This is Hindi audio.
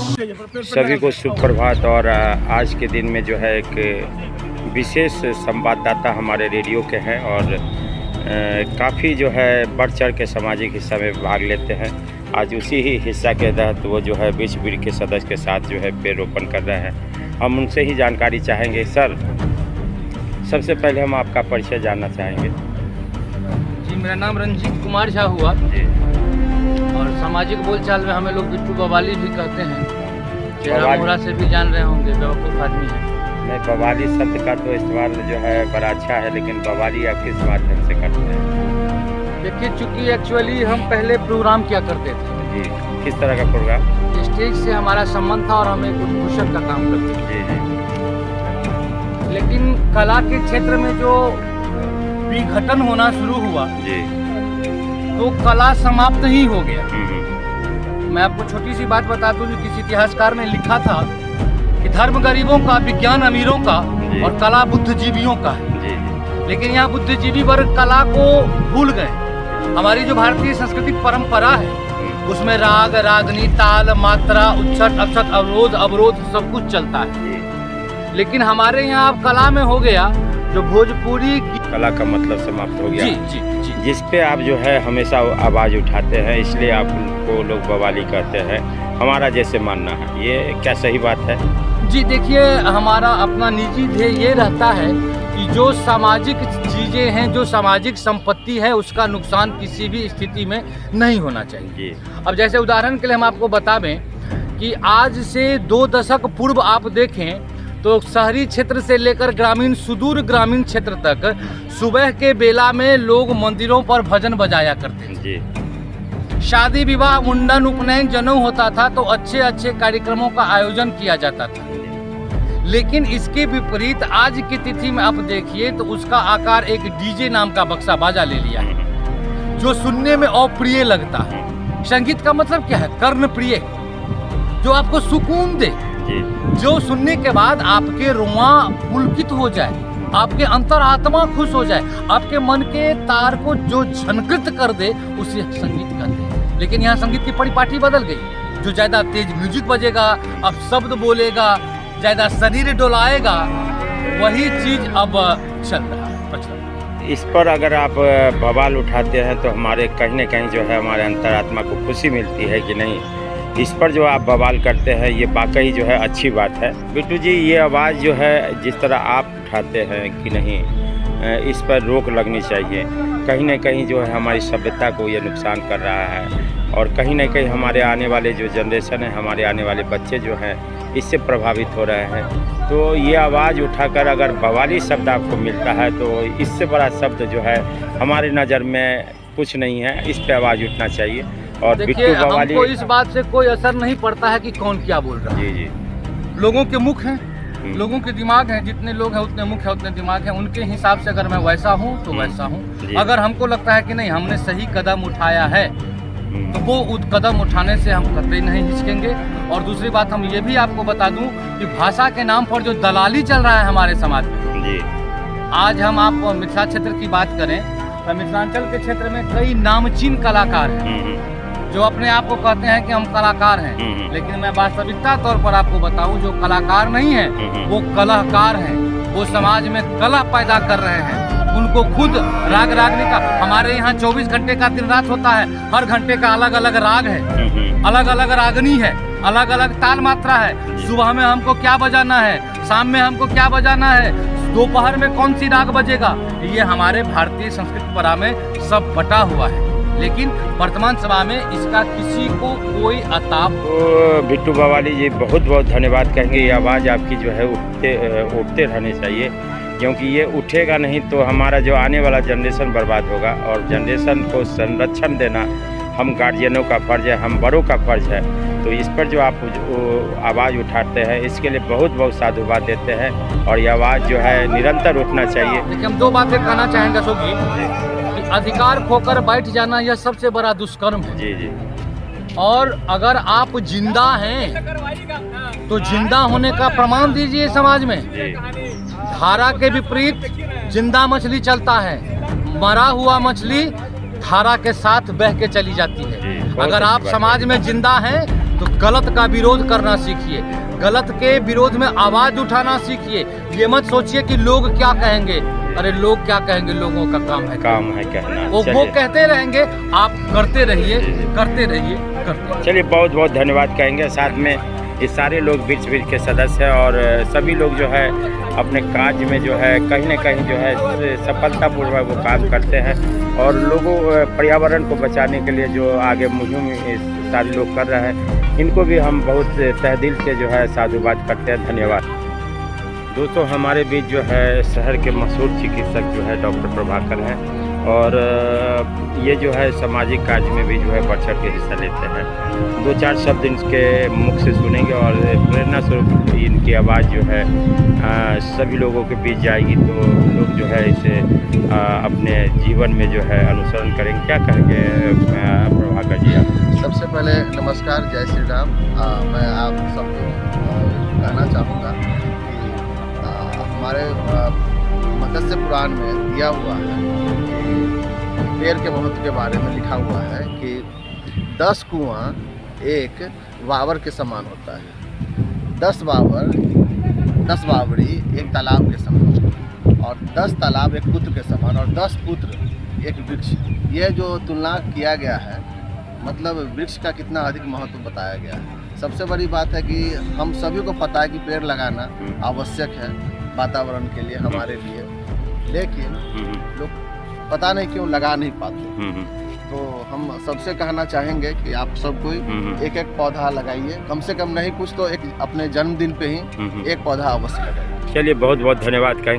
सभी को सुप्रभात। और आज के दिन में जो है एक विशेष संवाददाता हमारे रेडियो के हैं और काफ़ी जो है बढ़ चढ़ के सामाजिक हिस्सा में भाग लेते हैं। आज उसी ही हिस्सा के तहत वो जो है विश्व ब्रिड के सदस्य के साथ जो है पेड़ रोपण कर रहे हैं। हम उनसे ही जानकारी चाहेंगे। सर, सबसे पहले हम आपका परिचय जानना चाहेंगे। जी, मेरा नाम रंजीत कुमार झा हुआ जी। और सामाजिक बोलचाल में हमें लोग बिट्टू बवाली भी कहते हैं। चेहरा मोहरा से भी जान रहे होंगे, बेवकूफ़ आदमी है। नहीं, बवाली शब्द का तो इस्तेमाल जो है बड़ा अच्छा है, लेकिन बवाली आप किस माध्यम से करते हैं? देखिए, चूँकि एक्चुअली हम पहले प्रोग्राम किया करते थे। जी, किस तरह का प्रोग्राम? स्टेज से हमारा संबंध था और हम एक उद्घोषक का काम करते थे। जी जी। लेकिन कला के क्षेत्र में जो विघटन होना शुरू हुआ जी, तो कला समाप्त ही हो गया। मैं आपको छोटी सी बात बता दूं, जो किसी इतिहासकार ने लिखा था कि धर्म गरीबों का, विज्ञान अमीरों का और कला बुद्धिजीवियों का है। जी जी। लेकिन यहाँ बुद्धिजीवी वर्ग कला को भूल गए। हमारी जो भारतीय सांस्कृतिक परंपरा है उसमें राग, रागनी, ताल, मात्रा, उच्छट, अक्षत, अवरोध सब कुछ चलता है। लेकिन हमारे यहाँ अब कला में हो गया जो भोजपुरी कला का मतलब समाप्त हो गया। जी जी जी। जिस पे आप जो है हमेशा आवाज़ उठाते हैं, इसलिए आपको लोग बवाली कहते हैं, हमारा जैसे मानना है। ये क्या सही बात है? जी, देखिए, हमारा अपना निजी ध्येय ये रहता है कि जो सामाजिक चीज़ें हैं, जो सामाजिक संपत्ति है, उसका नुकसान किसी भी स्थिति में नहीं होना चाहिए। जी। अब जैसे उदाहरण के लिए हम आपको बता दें कि आज से 2 दशक पूर्व आप देखें तो शहरी क्षेत्र से लेकर ग्रामीण, सुदूर ग्रामीण क्षेत्र तक सुबह के बेला में लोग मंदिरों पर भजन बजाया करते थे। जी। शादी विवाह, मुंडन, उपनयन, जनेऊ होता था तो अच्छे अच्छे कार्यक्रमों का आयोजन किया जाता था। लेकिन इसके विपरीत आज की तिथि में आप देखिए तो उसका आकार एक डीजे नाम का बक्सा बाजा ले लिया है, जो सुनने में अप्रिय लगता है। संगीत का मतलब क्या है? कर्णप्रिय, जो आपको सुकून दे, जो सुनने के बाद आपके रुआ पुलकित हो जाए, आपके अंतरात्मा खुश हो जाए, आपके मन के तार को जो झनकृत कर दे, उसे संगीत कहते हैं। लेकिन यहाँ संगीत की परिपाटी बदल गई। जो ज़्यादा तेज म्यूजिक बजेगा, अब शब्द बोलेगा, ज़्यादा शरीर डोलाएगा, वही चीज़ अब चल रहा है। इस पर अगर आप बवाल उठाते हैं तो हमारे कहीं न कहीं जो है हमारे अंतरात्मा को खुशी मिलती है कि नहीं? इस पर जो आप बवाल करते हैं ये वाकई जो है अच्छी बात है। बिट्टू जी, ये आवाज़ जो है जिस तरह आप उठाते हैं कि नहीं, इस पर रोक लगनी चाहिए। कहीं न कहीं जो है हमारी सभ्यता को ये नुकसान कर रहा है और कहीं न कहीं हमारे आने वाले जो जनरेशन है, हमारे आने वाले बच्चे जो हैं, इससे प्रभावित हो रहे हैं। तो ये आवाज़ उठाकर अगर बवाली शब्द आपको मिलता है तो इससे बड़ा शब्द जो है हमारी नज़र में कुछ नहीं है। इस पर आवाज़ उठना चाहिए। और देखिए, हमको इस बात से कोई असर नहीं पड़ता है कि कौन क्या बोल रहा है। जी जी। लोगों के मुख हैं, लोगों के दिमाग हैं। जितने लोग हैं उतने मुख हैं, उतने दिमाग हैं। उनके हिसाब से अगर मैं वैसा हूँ तो वैसा हूँ। अगर हमको लगता है कि नहीं, हमने सही कदम उठाया है, तो वो कदम उठाने से हम कतई नहीं हिचकेंगे। और दूसरी बात हम ये भी आपको बता दूं कि भाषा के नाम पर जो दलाली चल रहा है हमारे समाज में जी। आज हम आप मिथिला क्षेत्र की बात करें तो मिथिलांचल के क्षेत्र में कई नामचीन कलाकार हैं जो अपने आप को कहते हैं कि हम कलाकार हैं। लेकिन मैं वास्तविकता तौर पर आपको बताऊं, जो कलाकार नहीं है वो कलाकार हैं। वो समाज में कला पैदा कर रहे हैं। उनको खुद राग रागनी का, हमारे यहाँ 24 घंटे का दिन रात होता है। हर घंटे का अलग अलग राग है, अलग अलग रागनी है, अलग अलग ताल मात्रा है। सुबह में हमको क्या बजाना है, शाम में हमको क्या बजाना है, दोपहर में कौन सी राग बजेगा, ये हमारे भारतीय संस्कृति परंपरा में सब बटा हुआ है। लेकिन वर्तमान समय में इसका किसी को कोई अताप। तो बिट्टू बवाली जी, बहुत बहुत धन्यवाद कहेंगे। ये आवाज़ आपकी जो है उठते रहनी चाहिए, क्योंकि ये उठेगा नहीं तो हमारा जो आने वाला जनरेशन बर्बाद होगा। और जनरेशन को संरक्षण देना हम गार्जियनों का फ़र्ज़ है, हम बड़ों का फ़र्ज़ है। तो इस पर जो आप आवाज़ उठाते हैं, इसके लिए बहुत बहुत साधुवाद देते हैं। और ये आवाज़ जो है निरंतर उठना चाहिए। देखिए, हम 2 बातें कहना चाहेंगे अशोक जी। अधिकार खोकर बैठ जाना यह सबसे बड़ा दुष्कर्म है। जी जी। और अगर आप जिंदा हैं तो जिंदा होने का प्रमाण दीजिए समाज में। धारा के विपरीत जिंदा मछली चलता है, मरा हुआ मछली धारा के साथ बह के चली जाती है। अगर आप समाज में जिंदा हैं तो गलत का विरोध करना सीखिए, गलत के विरोध में आवाज उठाना सीखिए। ये मत सोचिए कि लोग क्या कहेंगे, अरे लोग क्या कहेंगे, लोगों का काम है कहना। वो कहते रहेंगे, आप करते रहिए करते रहिए करते रहिए। चलिए बहुत बहुत धन्यवाद कहेंगे। साथ में ये सारे लोग वृक्ष के सदस्य हैं और सभी लोग जो है अपने कार्य में जो है कहीं न कहीं जो है सफलतापूर्वक वो काम करते हैं और लोगों पर्यावरण को बचाने के लिए जो आगे मुहिम सारे लोग कर रहे हैं, इनको भी हम बहुत तहे दिल से जो है साधुवाद करते हैं। धन्यवाद। दोस्तों हमारे बीच जो है शहर के मशहूर चिकित्सक जो है डॉक्टर प्रभाकर हैं और ये जो है सामाजिक कार्य में भी जो है बढ़ चढ़ के हिस्सा लेते हैं। 2-4 शब्द इनके मुख से सुनेंगे और प्रेरणा स्वरूप इनकी आवाज़ जो है सभी लोगों के बीच जाएगी तो लोग जो है इसे अपने जीवन में जो है अनुसरण करेंगे। क्या कहेंगे प्रभाकर जी आप? सबसे पहले नमस्कार, जय श्री राम। मैं आप सबको कहना चाहूँगा कि हमारे मत्स्य पुराण में दिया हुआ है कि पेड़ के महत्व के बारे में लिखा हुआ है कि 10 कुआं एक बावर के समान होता है, 10 बावड़ी एक तालाब के समान और 10 तालाब एक पुत्र के समान और 10 पुत्र एक वृक्ष। ये जो तुलना किया गया है मतलब वृक्ष का कितना अधिक महत्व बताया गया है। सबसे बड़ी बात है कि हम सभी को पता है कि पेड़ लगाना आवश्यक है वातावरण के लिए, हमारे लिए, लेकिन लोग पता नहीं क्यों लगा नहीं पाते। तो हम सबसे कहना चाहेंगे कि आप सब कोई एक एक पौधा लगाइए, कम से कम नहीं कुछ तो एक अपने जन्मदिन पे ही एक पौधा अवश्य लगाइए। चलिए बहुत बहुत धन्यवाद कहेंगे।